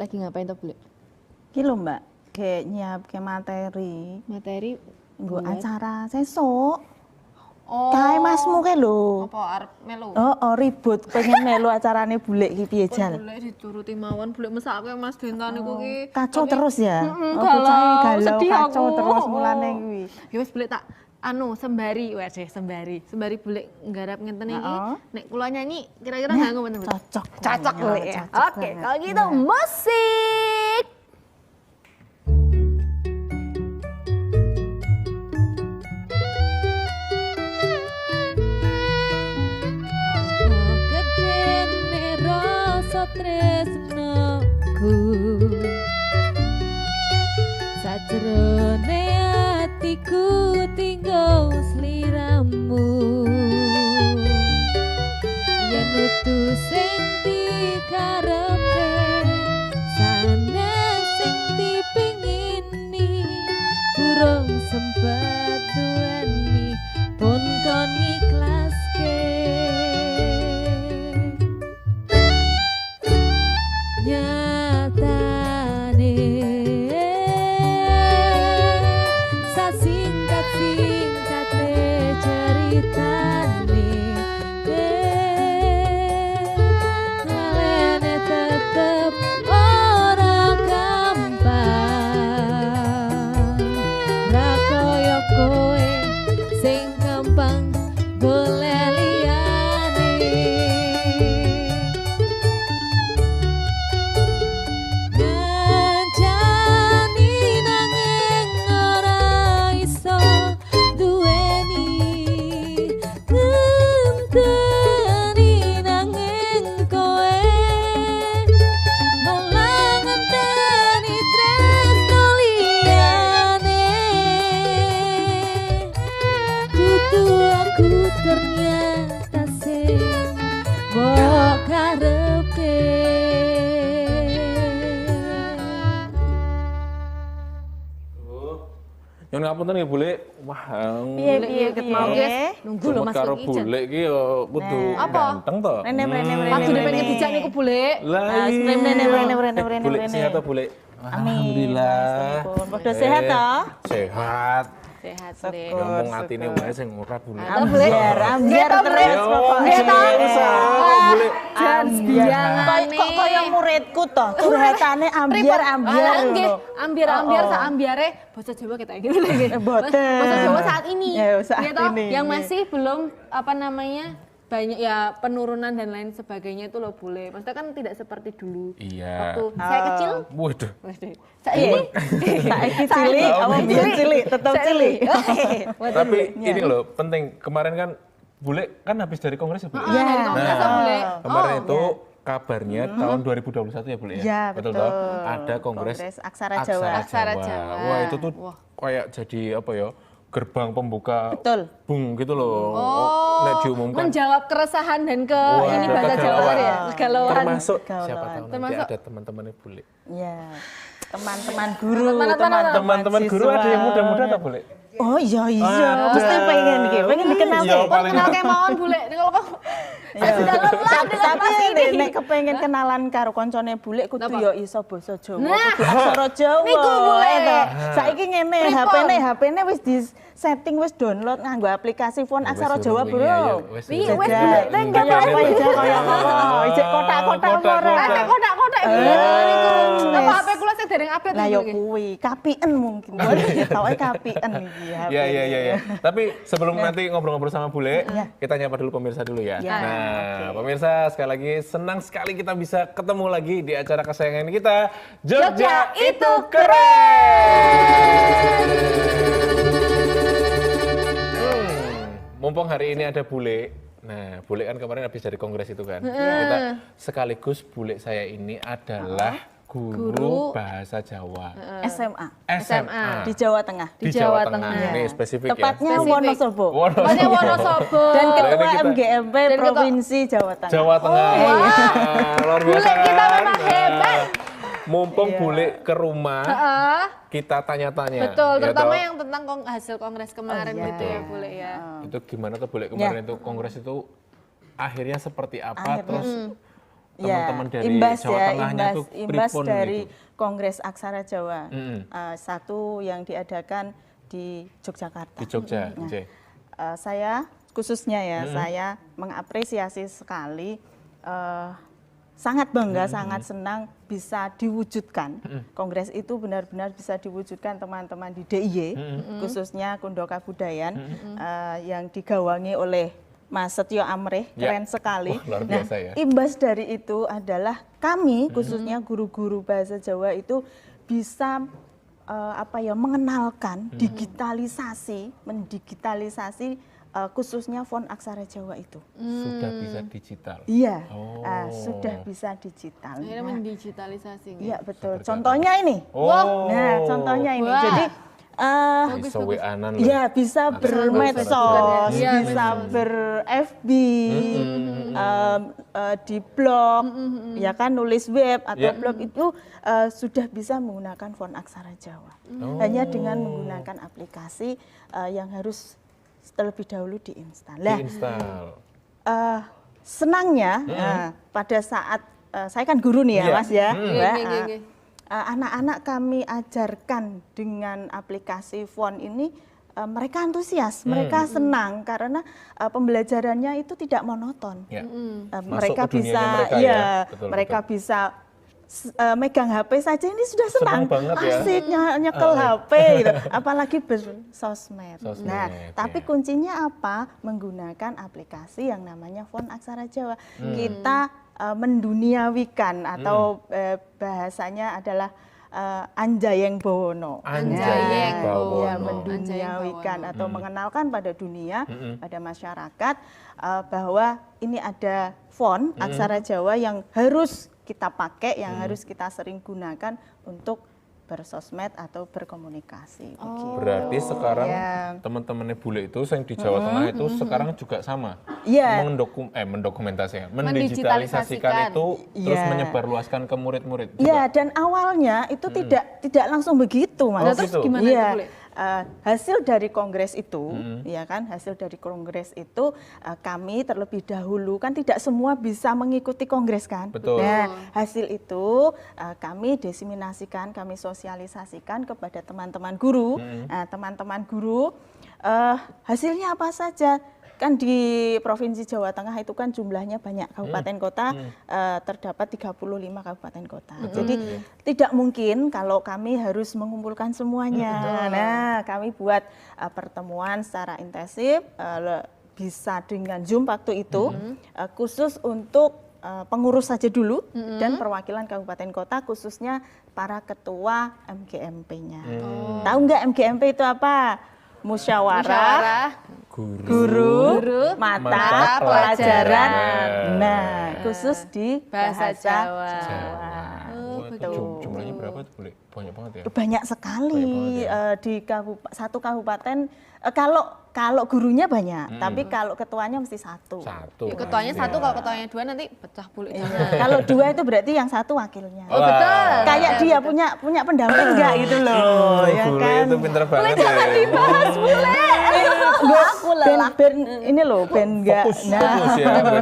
lagi ngapain tuh bule? Ki lho Mbak, kayak nyiapke materi Materi nggo buat acara sesuk. Oh. Kae masmu ke lho. Apa arep melu? Oh, ribut pengen melu acarane bule ki piye Jal? Bule dituruti mawon, bule mesake Mas Dentan niku ki. Kacau terus ya. Galau, sedih kacau aku. terus mulane kuwi. Ya wis bule tak sembari, waduh sembari bule nggarap ngenten iki. Nek kula nyanyi kira-kira nganggo mboten? Cocok. Cocok Ya, bule ya. cocok Oke, banget. kalau gitu musik. Gedene rasa tresnoku sajrone atiku tinggal sliramu yen utuh sing dikarepe sanes sing dipingini durung sempat duweni pun kon ikhlaske nyatane sasingkat-singkate ceritane ngalene tetep ora gampang ra koyo koe sing gampang golek liyane ngancani nanging ora iso duweni ngenteni nanging koe malah ngenteni tresno liyane kudu aku ternyata sing mbok karepe. Yang ngapunten ya bule, wah Piye ket mau guys. Nunggu lho semut Mas karo Luki. bule ki yo kudu Apa? ganteng to. Rene. Waktu pengen dijak niku bule. Lah Nah, iya. rene. Bule sehat to bule? Alhamdulillah. Padha sehat to? Sehat. Sehat Syukur. bule. Ngomong atine wae sing ora bule. Ambiar terus Yo, pokoknya. jenenge sapa bule? Kok kaya muridku toh, curhatane ambiar Nggih, lho. ambiar sak ambiare basa Jawa kita iki lagi. Boten. Basa Jawa saat ini. Ya, saat Gitu, ini. yang masih belum apa namanya banyak ya penurunan dan lain sebagainya itu loh bule. Maksudnya kan tidak seperti dulu. Iya. Waktu saya kecil, Waduh. ini Saiki cilik, awak biyen cilik, tetep cilik. Tapi ini loh penting. Kemarin kan bule kan habis dari kongres ya bule. dari kongres bule. Kemarin itu kabarnya tahun 2021 ya bule ya? Ya, betul betul. toh? Ada kongres Aksara Jawa. Aksara Jawa. Wah itu tuh kayak jadi apa ya? Gerbang pembuka Betul. bung gitu loh. Nek diumumkan. Menjawab keresahan dan ini Waduh, bahasa Jawa kegalauan. ya, kegalauan. Termasuk siapa Kegalauan. tahu nanti Termasuk- ada teman-temannya bule. Ya. Teman-teman guru, Teman-teman guru ada yang muda-muda tak bule? Oh iya, Ada. mesti pengen iki, pengen dikenal Iya, ke. paling Kenal kayak mawon bule. Ini kalau kok saya sudah lelah dengan Tapi Mas ini. nek kepengen kenalan karo koncone bule kudu Napa? yo iso basa Jawa, Nah, kudu aksara Jawa. niku bule. Toh. Saiki ngene, Pripun? HP-ne wis di setting wis download nganggo aplikasi phone aksara Jawa, Bro. Iya, wes Jajal. bule, tengok Kaya ae. apa aja kaya apa. Ijek kotak-kotak mora. Ada kotak-kotak bule. Niku. Apa HP kula sing dereng update Lah yo iki. kuwi, kapien mungkin. Tauke kapien iki HP. Ya. Tapi sebelum nanti ngobrol-ngobrol sama bule, kita nyapa dulu pemirsa dulu ya. Ya, Nah, pemirsa sekali lagi senang sekali kita bisa ketemu lagi di acara kesayangan kita, Jogja itu keren. Mumpung hari ini ada bule. Nah, bule kan kemarin habis dari kongres itu kan. Kita sekaligus bule saya ini adalah guru bahasa Jawa. SMA SMA di Jawa Tengah. di Jawa Jawa Tengah. Tengah. Ini spesifik Tepatnya ya. Spesifik. Wonosobo. Pokoknya Wonosobo. Dan Nah, ketua ini kita- MGMP Dan ketua- Provinsi Jawa Tengah. Jawa Tengah. wow. Luar Bule biasa. kita kan? memang hebat. Mumpung bule ke rumah, Heeh. kita tanya-tanya. Betul, ya terutama toh? yang tentang hasil kongres kemarin gitu ya bule ya. Itu gimana tuh bule kemarin itu kongres itu akhirnya seperti apa, terus teman-teman dari imbas Jawa ya, Tengahnya tuh imbas pripun dari gitu? Kongres Aksara Jawa. Mm-mm. Satu yang diadakan di Yogyakarta. Di Jogja. Nah, Oke. saya khususnya ya, saya mengapresiasi sekali, sangat bangga, sangat senang bisa diwujudkan. Kongres itu benar-benar bisa diwujudkan teman-teman di DIY, khususnya Kundo Kabudayan, yang digawangi oleh Mas Setio Amreh, Ya. keren sekali. Wah, luar biasa ya. Imbas dari itu adalah kami, khususnya guru-guru bahasa Jawa itu bisa mengenalkan digitalisasi, mendigitalisasi khususnya font aksara Jawa itu. Sudah bisa digital. Iya, Oh. Sudah bisa digital. Akhirnya Nah, mendigitalisasi. iya betul. Seperti Contohnya ini. Oh. Nah, contohnya ini. Wah. Jadi Bisa WA-an loh. ya bisa bermedsos, Iya, bisa ber-FB, di blog, ya kan nulis web atau Ya. blog itu sudah bisa menggunakan font aksara Jawa. Hanya dengan menggunakan aplikasi yang harus terlebih dahulu diinstal. Lah, Diinstal. senangnya pada saat saya kan guru nih ya Iya. Mas ya, Mbak. Nggih. Anak-anak kami ajarkan dengan aplikasi font ini, mereka antusias, mereka senang karena pembelajarannya itu tidak monoton. Ya. Mereka Masuk ke dunianya bisa, mereka iya, ya. Betul, mereka betul. bisa megang HP saja ini sudah senang, Senang banget ya. asik nyekel HP gitu, apalagi bersosmed. Sosmed, Nah, tapi ya. kuncinya apa? Menggunakan aplikasi yang namanya font aksara Jawa. Kita menduniawikan atau bahasanya adalah Anjayeng Bawono. Anjayeng Bawono. Ya, menduniawikan atau mengenalkan pada dunia, pada masyarakat bahwa ini ada font aksara Jawa yang harus kita pakai, yang harus kita sering gunakan untuk bersosmed atau berkomunikasi. begitu. Berarti sekarang Ya. teman-temannya bule itu yang di Jawa Tengah itu sekarang juga sama. Iya. Mendigitalisasikan Mendigitalisasikan. itu terus Iya. menyebarluaskan ke murid-murid juga. Iya, dan awalnya itu tidak langsung begitu, Mas. Oh, terus gitu? gimana Iya. itu, Bule? Hasil dari kongres itu, ya kan, hasil dari kongres itu kami terlebih dahulu kan tidak semua bisa mengikuti kongres kan. Betul. Nah, hasil itu kami diseminasikan, kami sosialisasikan kepada teman-teman guru. Nah, teman-teman guru hasilnya apa saja? Kan di Provinsi Jawa Tengah itu kan jumlahnya banyak kabupaten kota, terdapat 35 kabupaten kota. Jadi tidak mungkin kalau kami harus mengumpulkan semuanya. Nah, kami buat pertemuan secara intensif, bisa dengan Zoom waktu itu, khusus untuk pengurus saja dulu dan perwakilan kabupaten kota, khususnya para ketua MGMP-nya. Tahu nggak MGMP itu apa? Musyawarah Guru, mata pelajaran. Nah, khusus di Bahasa Jawa. Wah, itu jumlahnya berapa tuh, Bule? Banyak banget ya. Banyak sekali. Banyak banget Di satu kabupaten. Kalau gurunya banyak, tapi kalau ketuanya mesti satu. Satu. Ya, ketuanya Iya. satu, kalau ketuanya dua nanti pecah Bule. Kalau dua itu berarti yang satu wakilnya. Oh, betul. Kayak dia punya pendamping enggak gitu loh, ya Bule kan? itu pinter banget ya. Ben ini loh, ben enggak. Fokus ya,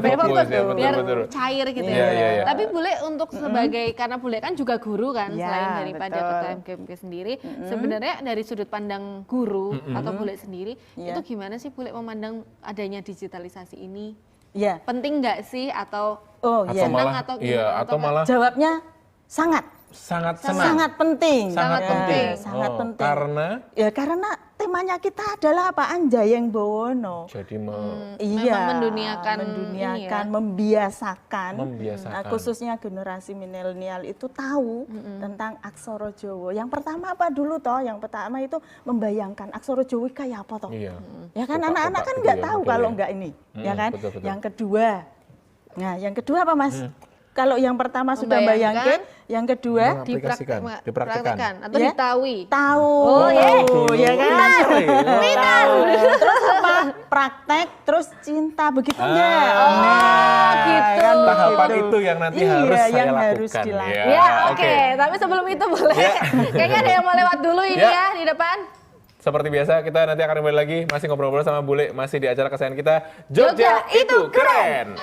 Biar fokus ya, biar betul. cair gitu Iya, iya, iya. Tapi Bule untuk sebagai, karena Bule kan juga guru kan, Ya, selain daripada betul. ketua MGMP sendiri, sebenarnya dari sudut pandang guru atau Bule sendiri, Ya. itu gimana sih Bule memandang adanya digitalisasi ini? Ya. Penting nggak sih atau Oh Atau iya. malah, atau iya, gimana? atau Atau malah Jawabnya sangat sangat senang. sangat penting. Sangat Ya, penting. sangat Oh, penting. Karena Ya karena temanya kita adalah apa? Anjayeng Bawono. jadi memang menduniakan ini ya. membiasakan, Membiasakan. khususnya generasi milenial itu tahu tentang aksara Jawa. Yang pertama apa dulu toh? Yang pertama itu membayangkan aksara Jawa kayak apa toh? iya. Ya kan Kotak-kotak anak-anak kan gitu nggak ya, tahu betul kalau ya. nggak ini, ya kan? betul, betul. Yang kedua, nah yang kedua apa Mas? Kalau yang pertama sudah Membayangkan, bayangkan, yang kedua Mengaplikasikan, dipraktekkan. atau Ya. ditahui. tahu, Oh, tahu ya dulu. kan? Pintar. Terus apa? Praktek, terus cinta, begitu enggak? Oh, gitu. kan Tahapan begitu. itu yang nanti Iya, harus saya yang lakukan. harus dilakukan. Ya, oke. Tapi sebelum itu boleh. Kayaknya ada yang mau lewat dulu ini Ya. ya di depan. Seperti biasa kita nanti akan kembali lagi masih ngobrol-ngobrol sama Bule, masih di acara kesayangan kita Jogja itu keren.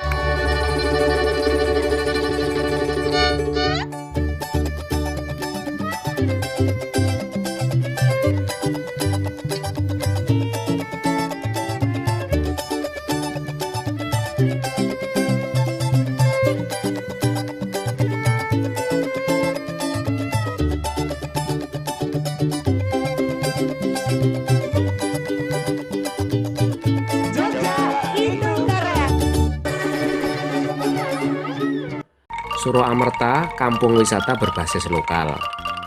Suro Amerta, kampung wisata berbasis lokal.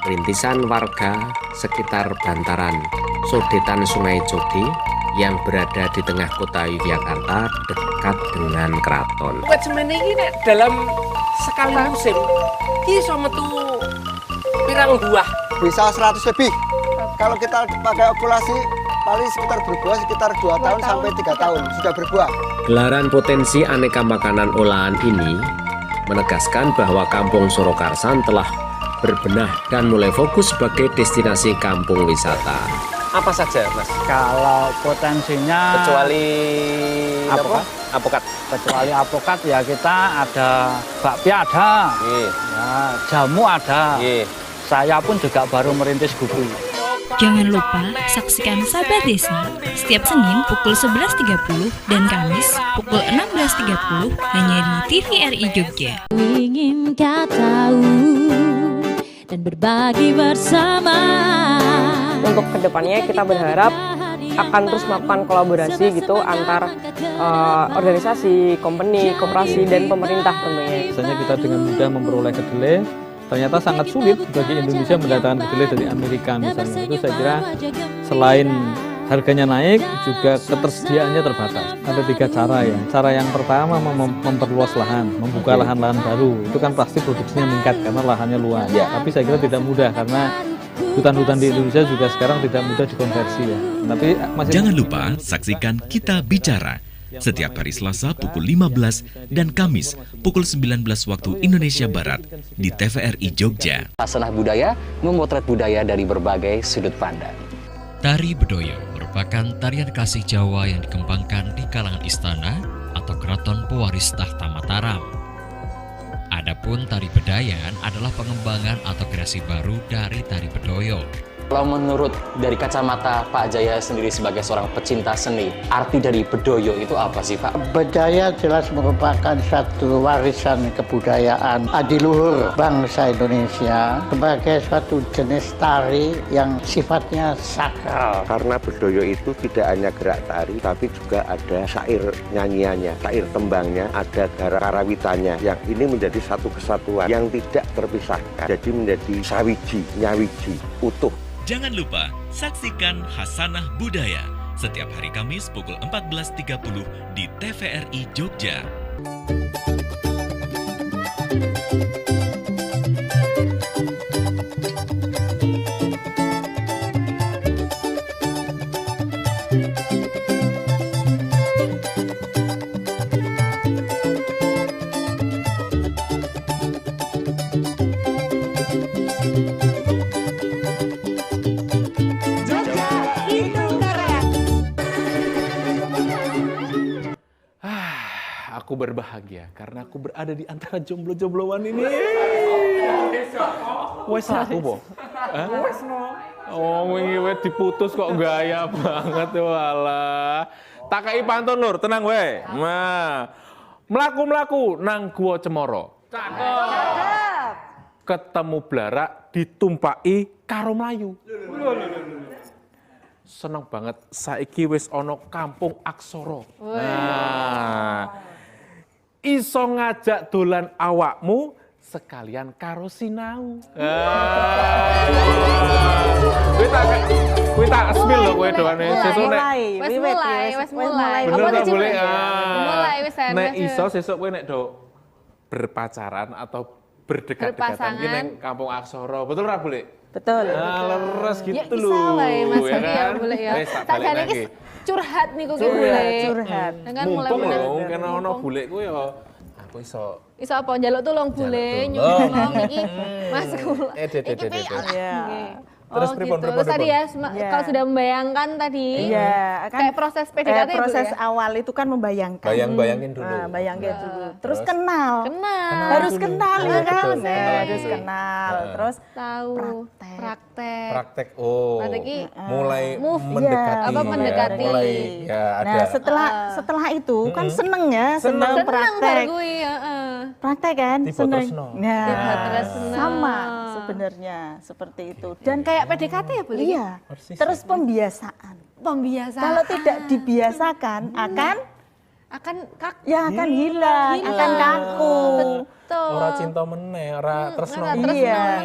Rintisan warga sekitar bantaran sodetan Sungai Jodi yang berada di tengah kota Yogyakarta dekat dengan keraton. Wet semene iki nek dalam sekali musim iki iso metu pirang buah? Bisa 100 lebih. Kalau kita pakai okulasi paling sekitar berbuah sekitar 2 tahun sampai 3 tahun sudah berbuah. Gelaran potensi aneka makanan olahan ini menegaskan bahwa Kampung Surakarsan telah berbenah dan mulai fokus sebagai destinasi kampung wisata. Apa saja, Mas? Kalau potensinya Kecuali apokat. Kecuali apokat ya kita ada bakpia ada, Nggih. ya, jamu ada. Nggih. Saya pun juga baru merintis gubui. Jangan lupa saksikan Sahabat Desa setiap Senin pukul 11.30 dan Kamis pukul 16.30 hanya di TVRI Jogja. Ingin kau tahu dan berbagi bersama. Untuk kedepannya kita berharap akan terus melakukan kolaborasi gitu antar organisasi, company, koperasi dan pemerintah tentunya. Biasanya kita dengan mudah memperoleh kedelai, ternyata sangat sulit bagi Indonesia mendatangkan kedelai dari Amerika misalnya. Itu saya kira selain harganya naik juga ketersediaannya terbatas. Ada 3 cara ya. Cara yang pertama memperluas lahan, membuka lahan-lahan baru. Itu kan pasti produksinya meningkat karena lahannya luas. Tapi saya kira tidak mudah karena hutan-hutan di Indonesia juga sekarang tidak mudah dikonversi ya. Tapi Jangan lupa saksikan Kita Bicara setiap hari Selasa pukul 15 dan Kamis pukul 19 waktu Indonesia Barat di TVRI Jogja. Hasanah Budaya memotret budaya dari berbagai sudut pandang. Tari Bedoyo merupakan tarian kasih Jawa yang dikembangkan di kalangan istana atau keraton pewaris tahta Mataram. Adapun tari Bedayan adalah pengembangan atau kreasi baru dari tari Bedoyo. Kalau menurut dari kacamata Pak Jaya sendiri sebagai seorang pecinta seni, arti dari Bedoyo itu apa sih, Pak? Bedaya jelas merupakan satu warisan kebudayaan adiluhur bangsa Indonesia sebagai suatu jenis tari yang sifatnya sakral. Karena Bedoyo itu tidak hanya gerak tari, tapi juga ada syair nyanyiannya, syair tembangnya, ada karawitannya, yang ini menjadi satu kesatuan yang tidak terpisahkan. Jadi menjadi sawiji, nyawiji, utuh. Jangan lupa saksikan Hasanah Budaya setiap hari Kamis pukul 14.30 di TVRI Jogja. Aku berbahagia karena aku berada di antara jomblo-jombloan ini. Wes aku, Bo. Oh, wingi wes diputus kok gaya banget walah. Tak kei pantun Lur, tenang we. Nah, mlaku-mlaku nang Guwa Cemara. Cakep. Ketemu blarak ditumpaki karo mlayu. Seneng banget saiki wis ana kampung aksara. Nah, iso ngajak dolan awakmu sekalian karo sinau. Kuwi tak spill lho kowe doane sesuk nek Wes mulai. bener ta boleh. Mulai wis Nek iso sesuk kowe nek do berpacaran atau berdekat-dekatan iki ning kampung aksara. Betul ora boleh? Betul. Nah, leres gitu ya, lho. Bisa wae Mas ya Budi ya boleh ya. Wis tak Tak balik jane lagi. iki curhat niku ki boleh. Curhat. Mumpung lho kena ono bulekku ya aku iso. Iso apa njaluk tulung bule nyuwun iki Mas kula. Iya. Terus pripun gitu. Terus tadi ya, kalau sudah membayangkan tadi, kan kayak proses PDKT proses ya? awal itu kan membayangkan. Bayangin dulu. Bayangin dulu. Terus kenal. Harus kenal ya kan? Harus Iya. kenal. Terus tahu praktek. Praktek. Oh. Praktek mulai move, mendekati. mendekati. Mulai ya ada. Nah, setelah itu kan seneng ya, seneng praktek. Praktek kan? Seneng. Nah, sama sebenarnya seperti itu. Dan kayak PDKT ya boleh? Iya. Terus pembiasaan. Pembiasaan. Kalau tidak dibiasakan akan hilang, akan kaku. Ora cinta meneh, ora tresno. Iya.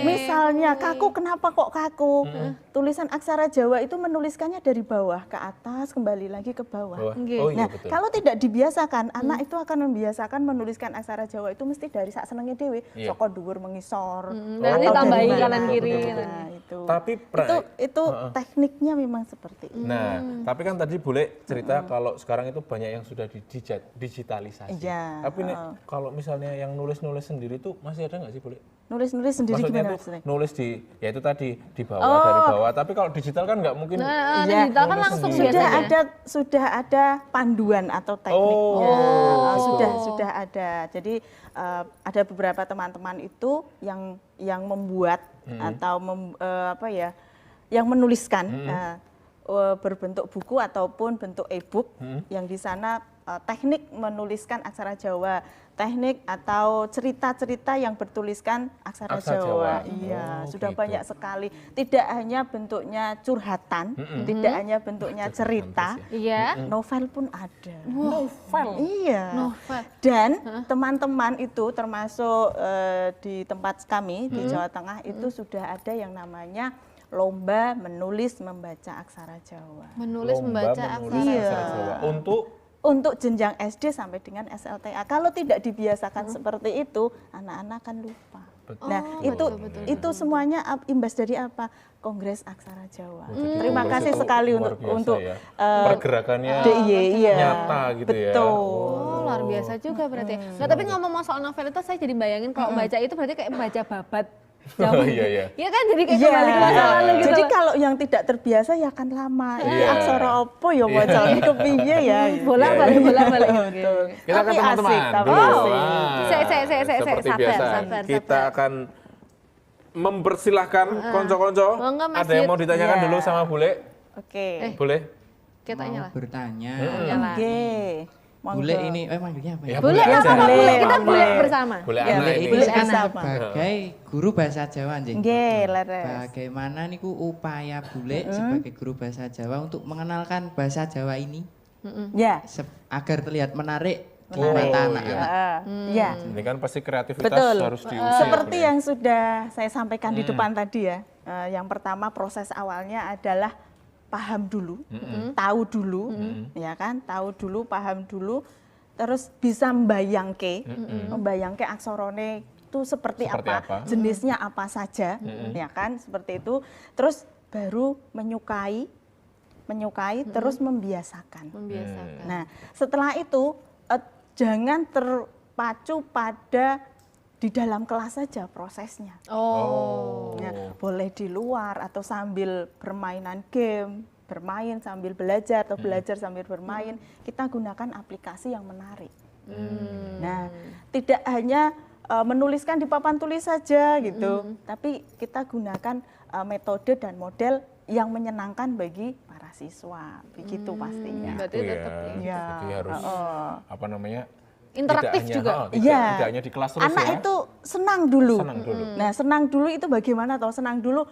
Misalnya kaku, kenapa kok kaku? Tulisan aksara Jawa itu menuliskannya dari bawah ke atas, kembali lagi ke bawah. Oh, iya, Nah, betul. kalau tidak dibiasakan, anak itu akan membiasakan menuliskan aksara Jawa itu mesti dari sak senenge dhewe, saka dhuwur mengisor. Nanti tambahi kanan kiri. Nah, itu. Tapi itu tekniknya memang seperti itu. Nah, tapi kan tadi Bule cerita kalau sekarang itu banyak yang sudah digitalisasi. Iya. Tapi nih kalau misalnya yang nulis-nulis sendiri tuh masih ada nggak sih Bule? Nulis-nulis sendiri Maksudnya gimana tuh maksudnya? nulis di, ya itu tadi di bawah, dari bawah. Tapi kalau digital kan nggak mungkin. Digital kan langsung sudah ada panduan atau tekniknya. Sudah ada. Jadi ada beberapa teman-teman itu yang membuat atau yang menuliskan berbentuk buku ataupun bentuk e-book yang di sana teknik menuliskan aksara Jawa, teknik atau cerita-cerita yang bertuliskan aksara Jawa. Iya, sudah banyak sekali. Tidak hanya bentuknya curhatan, tidak hanya bentuknya cerita. Novel pun ada. Novel. Iya. Novel. Dan teman-teman itu termasuk di tempat kami di Jawa Tengah itu sudah ada yang namanya lomba menulis membaca aksara Jawa. Menulis membaca aksara Jawa. Untuk jenjang SD sampai dengan SLTA. Kalau tidak dibiasakan seperti itu, anak-anak akan lupa. Nah, itu semuanya imbas dari apa? Kongres Aksara Jawa. Terima kasih sekali untuk pergerakannya nyata gitu ya. Betul. Luar biasa juga berarti. Nah, tapi ngomong soal novel itu saya jadi bayangin kalau baca itu berarti kayak baca babat. Iya kan, jadi kayak kembali ke masa lalu gitu. Jadi kalau yang tidak terbiasa ya akan lama. Ini aksara opo ya bacane kepiye ya. Bolak-balik. Kita akan teman-teman dulu. Seperti biasa, kita akan mempersilahkan konco-konco. Ada yang mau ditanyakan dulu sama Bule? Oke. Boleh? Kita tanya lah. Bertanya. Oke. Bule ini, manggilnya apa ya? Bule apa Bule? Kita Bule bersama. Bule anak ini. Bule anak sebagai guru bahasa Jawa anjing. Nggih, leres. Bagaimana niku upaya Bule sebagai guru bahasa Jawa untuk mengenalkan bahasa Jawa ini? Ya. Agar terlihat menarik di mata anak-anak. Ya. Ini kan pasti kreativitas harus diuji. Seperti yang sudah saya sampaikan di depan tadi ya. Yang pertama proses awalnya adalah paham dulu, tahu dulu, ya kan, tahu dulu, paham dulu, terus bisa membayangke aksorone itu seperti apa, jenisnya apa saja, ya kan, seperti itu, terus baru menyukai, terus membiasakan. Nah, setelah itu jangan terpacu pada di dalam kelas saja prosesnya. Ya, boleh di luar atau sambil bermainan game, bermain sambil belajar atau belajar sambil bermain. Kita gunakan aplikasi yang menarik. Nah, tidak hanya menuliskan di papan tulis saja gitu, tapi kita gunakan metode dan model yang menyenangkan bagi para siswa. Begitu pastinya. Berarti tetap ya. Jadi harus apa namanya? Interaktif juga. Tidak hanya di kelas terus anak ya. itu senang dulu. Nah, senang dulu itu bagaimana toh? Senang dulu,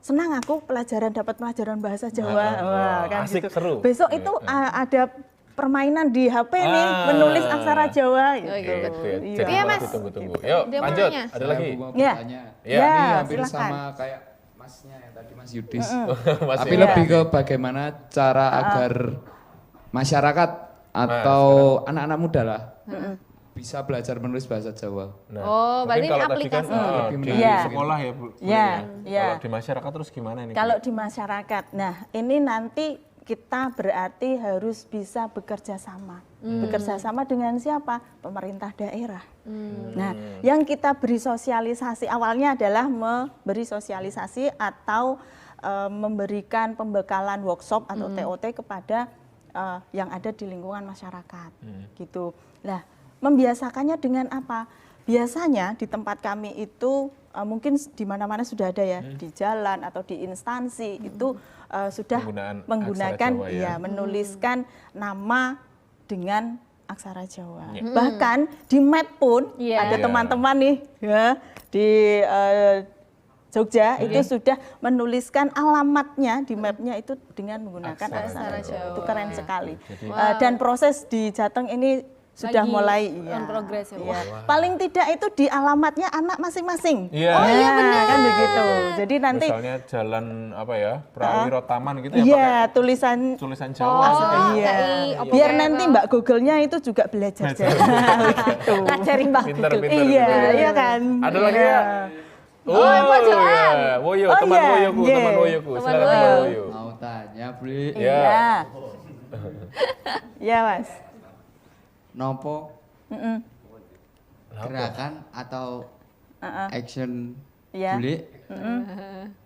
senang aku dapat pelajaran bahasa Jawa. Wah, kan asik, gitu. seru. Besok itu ada permainan di HP nih, menulis aksara Jawa gitu. Jadi Mas. Tunggu. Yuk, lanjut. Ada lagi? Ya. Ini hampir sama kayak Masnya yang tadi Mas Yudis. Tapi ya. lebih ke bagaimana cara agar masyarakat atau anak-anak muda lah bisa belajar menulis bahasa Jawa. Berarti kalau aplikasi. Tadi kan, di sekolah ya Bu. Ya. Kalau di masyarakat terus gimana ini? Kalau di masyarakat, nah ini nanti kita berarti harus bisa bekerja sama. Bekerja sama dengan siapa? Pemerintah daerah. Nah, yang kita beri sosialisasi awalnya adalah memberi sosialisasi atau memberikan pembekalan workshop atau TOT kepada yang ada di lingkungan masyarakat, gitu. Nah, membiasakannya dengan apa? Biasanya di tempat kami itu mungkin di mana-mana sudah ada ya, di jalan atau di instansi itu sudah menggunakan menuliskan nama dengan aksara Jawa. Bahkan di map pun ada teman-teman nih ya di Jogja itu sudah menuliskan alamatnya di mapnya itu dengan menggunakan aksara Jawa. Itu keren sekali. Dan proses di Jateng ini sudah mulai progress ya. Paling tidak itu di alamatnya anak masing-masing. Iya. Oh iya benar. Kan begitu. Jadi nanti misalnya jalan apa ya? Prawiro Taman gitu ya iya, tulisan Jawa. Iya. Biar nanti Mbak Google-nya itu juga belajar Jawa. Gitu. Ngajarin Mbak Google. Iya kan. Ada lagi ya? Ya. Woyo, teman Woyoku, teman Woyoku. Silakan teman Woyo. Mau tanya, Bli. Iya. Iya, Mas. Nopo gerakan atau action Bli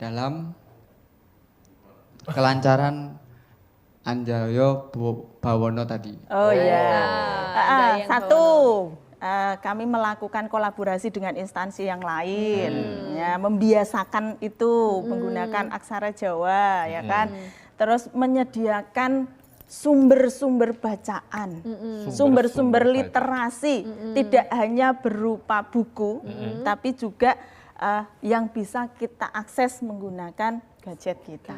dalam kelancaran Anjayo Bawono tadi? Oh iya. Satu, kami melakukan kolaborasi dengan instansi yang lain, ya, membiasakan itu menggunakan aksara Jawa, ya kan. Terus menyediakan sumber-sumber bacaan, sumber-sumber literasi, tidak hanya berupa buku, tapi juga yang bisa kita akses menggunakan gadget kita.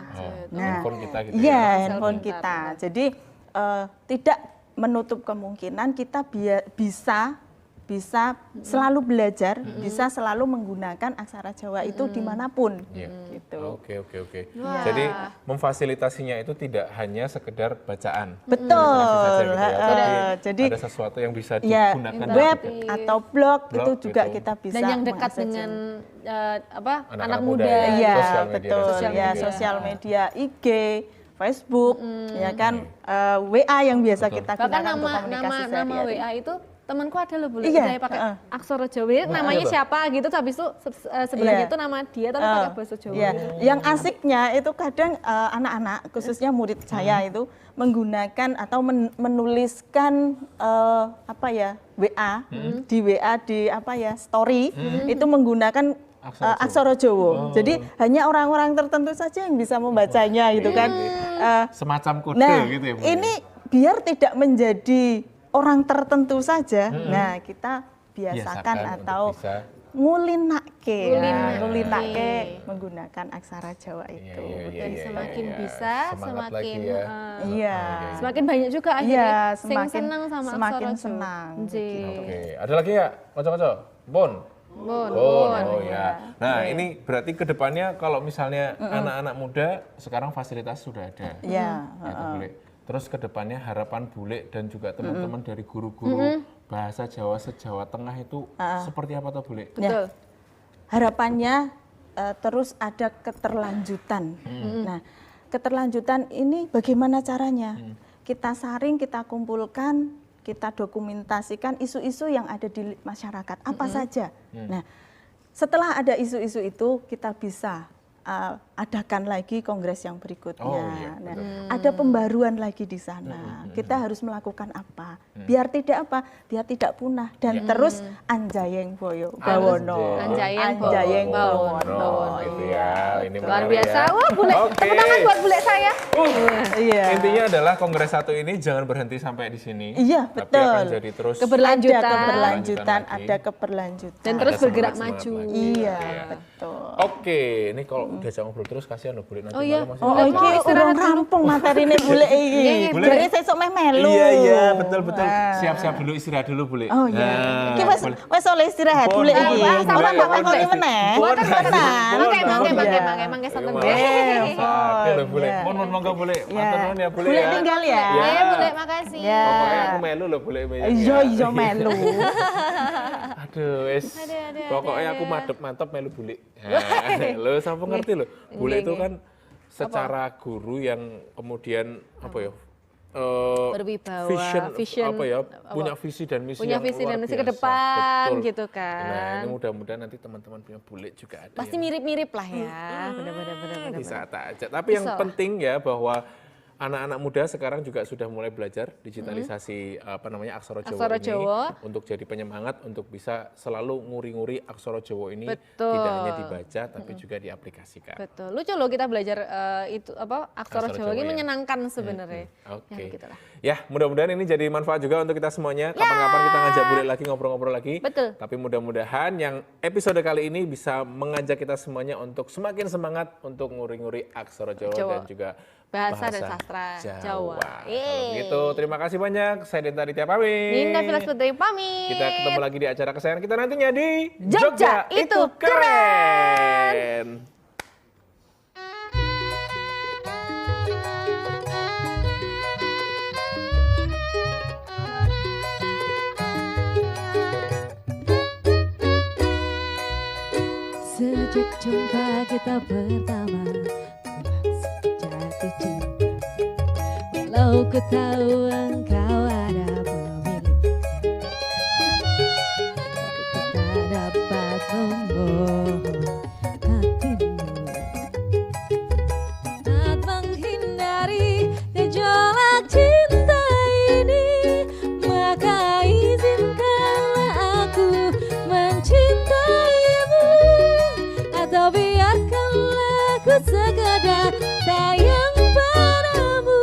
Handphone kita gitu ya. Handphone kita. Jadi tidak menutup kemungkinan kita bisa selalu belajar, bisa selalu menggunakan aksara Jawa itu dimanapun. Gitu. Oke. Jadi memfasilitasinya itu tidak hanya sekedar bacaan. Betul. Jadi ada sesuatu yang bisa digunakan web atau blog itu juga kita bisa. Dan yang dekat dengan anak muda. Iya, betul. Ya, sosial media, IG, Facebook, ya kan, WA yang biasa kita gunakan untuk komunikasi sehari-hari. Nama WA itu temanku ada loh, boleh saya pakai aksara Jawa, namanya siapa gitu, habis itu sebelahnya itu nama dia tapi pakai bahasa Jawa. Yang asiknya itu kadang anak-anak, khususnya murid saya itu menggunakan atau menuliskan WA di WA di story itu menggunakan aksara Jawa. Jadi hanya orang-orang tertentu saja yang bisa membacanya gitu kan. Semacam kode gitu ya. Ini biar tidak menjadi orang tertentu saja, nah kita biasakan atau ngulinake menggunakan aksara Jawa itu. Dan semakin bisa, semakin semakin banyak juga akhirnya semakin senang sama semakin aksara senang. Oke, ada lagi ya, Koco-koco? Bon. Oh ya. Nah ini berarti kedepannya kalau misalnya anak-anak muda sekarang fasilitas sudah ada. Iya. Terus kedepannya harapan Bule dan juga teman-teman dari guru-guru bahasa Jawa se-Jawa Tengah itu seperti apa tuh Bule? Betul. Harapannya terus ada keterlanjutan. Nah, keterlanjutan ini bagaimana caranya? Kita saring, kita kumpulkan, kita dokumentasikan isu-isu yang ada di masyarakat apa saja. Nah, setelah ada isu-isu itu kita bisa adakan lagi kongres yang berikutnya. Ada pembaruan lagi di sana. Kita harus melakukan apa? Biar tidak punah dan terus Anjayeng Bawono. Anjayeng Bawono. Itu ya. Ini luar biasa. Wah, Bule. Tepuk tangan buat Bule saya. Intinya adalah kongres 1 ini jangan berhenti sampai di sini. Iya, betul. Tapi akan jadi terus ada keberlanjutan. Dan terus bergerak maju. Iya, betul. Oke, ini kalau diajak ngobrol terus kasihan loh Bule nanti. Iki urung rampung materine Bule iki. Jadi sesuk meh melu. Iya, betul. Siap-siap dulu, istirahat dulu Bule. Oh iya. Iki wis oleh istirahat Bule iki. Ora tak takoni meneh. Mangke santen. Oke, Bule. Mohon monggo Bule. Matur nuwun ya Bule. Bule tinggal ya. Iya, Bule, makasih. Pokoknya aku melu loh Bule. Iya melu. Aduh, pokoknya aku mantep melu Bule. Lo sampai ngerti loh, Bule itu kan secara guru yang kemudian berwibawa, vision punya visi dan misi punya yang visi dan luar misi biasa. ke depan. Betul. Gitu kan. Nah ini mudah-mudahan nanti teman-teman punya Bule juga ada pasti mirip-mirip lah ya. Benar-benar bisa aja. Tapi yang penting ya bahwa anak-anak muda sekarang juga sudah mulai belajar digitalisasi aksara Jawa Aksara ini Jawa. untuk jadi penyemangat untuk bisa selalu nguri-nguri aksara Jawa ini Betul. tidak hanya dibaca tapi juga diaplikasikan. Betul. Lucu loh kita belajar aksara Jawa ini ya. menyenangkan sebenarnya. Oke. Ya, begitulah. Ya, mudah-mudahan ini jadi manfaat juga untuk kita semuanya. Kapan-kapan kita ngajak Bule lagi ngobrol-ngobrol lagi. Betul. Tapi mudah-mudahan yang episode kali ini bisa mengajak kita semuanya untuk semakin semangat untuk nguri-nguri aksara Jawa dan juga bahasa dan sastra Jawa. Kalau begitu, terima kasih banyak. Saya Denta Aditya pamit. Ninda Vilas Putri pamit. Kita ketemu lagi di acara kesayangan kita nantinya di Jogja itu keren. Sejak jumpa kita pertama, jatuh cinta. Walau ku tahu engkau ada pemiliknya, tapi ku tak dapat membohong hatimu. Tak menghindari gejolak cinta ini, maka izinkanlah aku mencintaimu. Atau biarkanlah ku sekedar sayang padamu,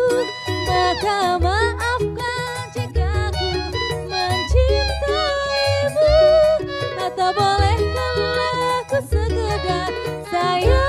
maka maafkan jika ku mencintaimu. Atau bolehkanlah ku sekedar sayang